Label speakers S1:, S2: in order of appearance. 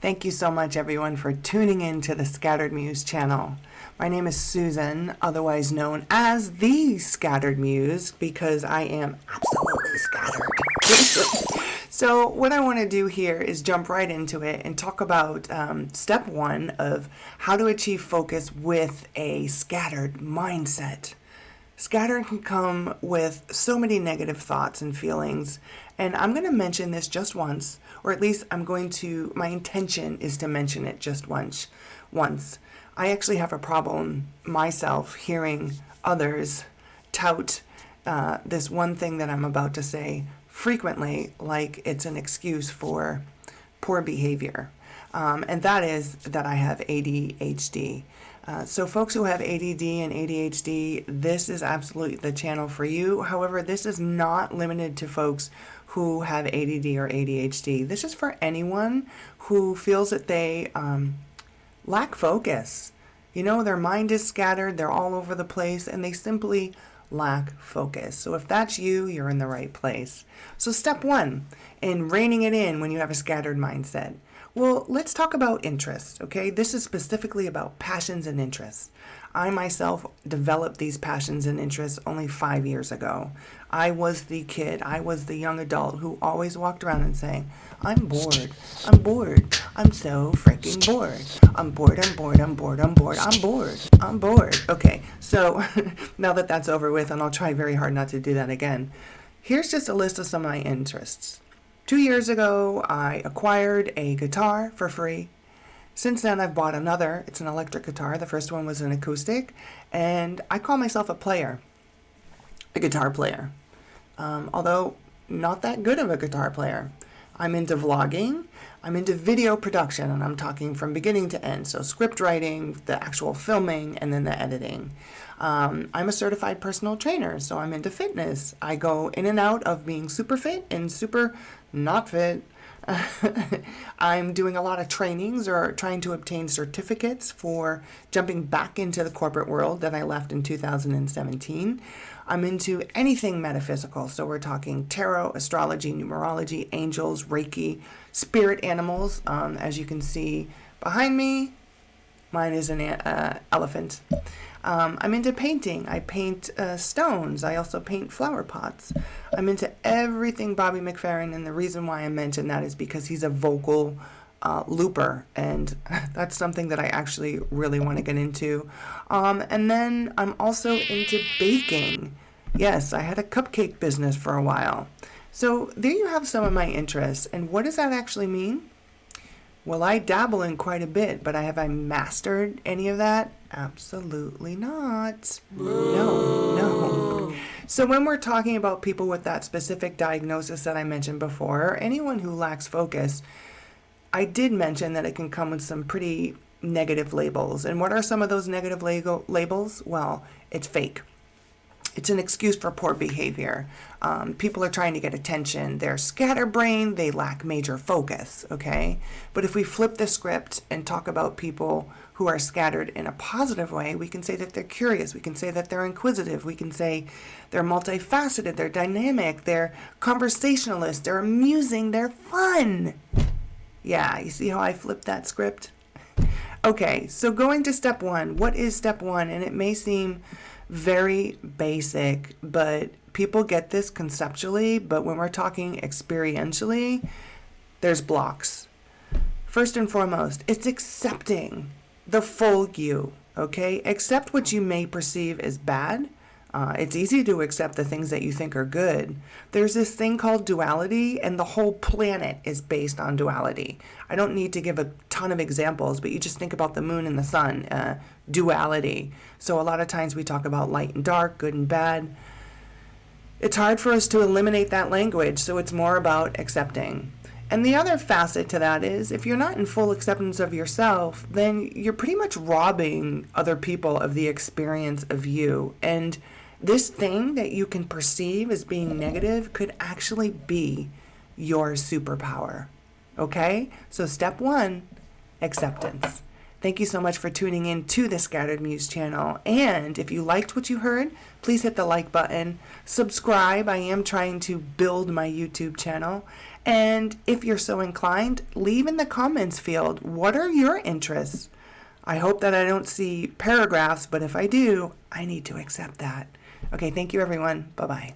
S1: Thank you so much, everyone, for tuning in to the Scattered Muse channel. My name is Susan, otherwise known as the Scattered Muse, because I am absolutely scattered. So what I want to do here is jump right into it and talk about step one of how to achieve focus with a scattered mindset. Scattered can come with so many negative thoughts and feelings, and I'm going to mention this just once, or at least my intention is to mention it just once. I actually have a problem myself hearing others tout this one thing that I'm about to say frequently, like it's an excuse for poor behavior. And that is that I have ADHD. So folks who have ADD and ADHD, this is absolutely the channel for you. However, this is not limited to folks who have ADD or ADHD. This is for anyone who feels that they lack focus. You know, their mind is scattered, they're all over the place, and they simply lack focus. So if that's you, you're in the right place. So step one in reining it in when you have a scattered mindset. Well, let's talk about interests, okay? This is specifically about passions and interests. I myself developed these passions and interests only 5 years ago. I was the young adult who always walked around and saying, I'm bored, I'm so freaking bored. I'm bored. Okay, so now that that's over with, and I'll try very hard not to do that again, here's just a list of some of my interests. 2 years ago, I acquired a guitar for free. Since then, I've bought another. It's an electric guitar. The first one was an acoustic, and I call myself a guitar player, although not that good of a guitar player. I'm into vlogging, I'm into video production, and I'm talking from beginning to end, so script writing, the actual filming, and then the editing. I'm a certified personal trainer, so I'm into fitness. I go in and out of being super fit and super not fit. I'm doing a lot of trainings or trying to obtain certificates for jumping back into the corporate world that I left in 2017. I'm into anything metaphysical, so we're talking tarot, astrology, numerology, angels, Reiki, spirit animals. As you can see behind me, mine is an elephant. I'm into painting. I paint stones. I also paint flower pots. I'm into everything Bobby McFerrin, and the reason why I mention that is because he's a vocal looper, and that's something that I actually really want to get into. And then I'm also into baking. Yes, I had a cupcake business for a while. So there you have some of my interests. And what does that actually mean? Well, I dabble in quite a bit, but have I mastered any of that? Absolutely not. No. So when we're talking about people with that specific diagnosis that I mentioned before, or anyone who lacks focus, I did mention that it can come with some pretty negative labels. And what are some of those negative labels? Well, it's fake. It's an excuse for poor behavior. People are trying to get attention. They're scatterbrained. They lack major focus, okay? But if we flip the script and talk about people who are scattered in a positive way, we can say that they're curious. We can say that they're inquisitive. We can say they're multifaceted. They're dynamic. They're conversationalist. They're amusing. They're fun. Yeah, you see how I flipped that script? Okay, so going to step one. What is step one? And it may seem very basic, but people get this conceptually, but when we're talking experientially, there's blocks. First and foremost, it's accepting the full you, okay? Accept what you may perceive as bad. It's easy to accept the things that you think are good. There's this thing called duality, and the whole planet is based on duality. I don't need to give a ton of examples, but you just think about the moon and the sun, duality. So a lot of times we talk about light and dark, good and bad. It's hard for us to eliminate that language, so it's more about accepting. And the other facet to that is, if you're not in full acceptance of yourself, then you're pretty much robbing other people of the experience of you. And this thing that you can perceive as being negative could actually be your superpower. Okay? So step one, acceptance. Thank you so much for tuning in to the Scattered Muse channel. And if you liked what you heard, please hit the like button. Subscribe. I am trying to build my YouTube channel. And if you're so inclined, leave in the comments field, what are your interests? I hope that I don't see paragraphs, but if I do, I need to accept that. Okay, thank you everyone. Bye-bye.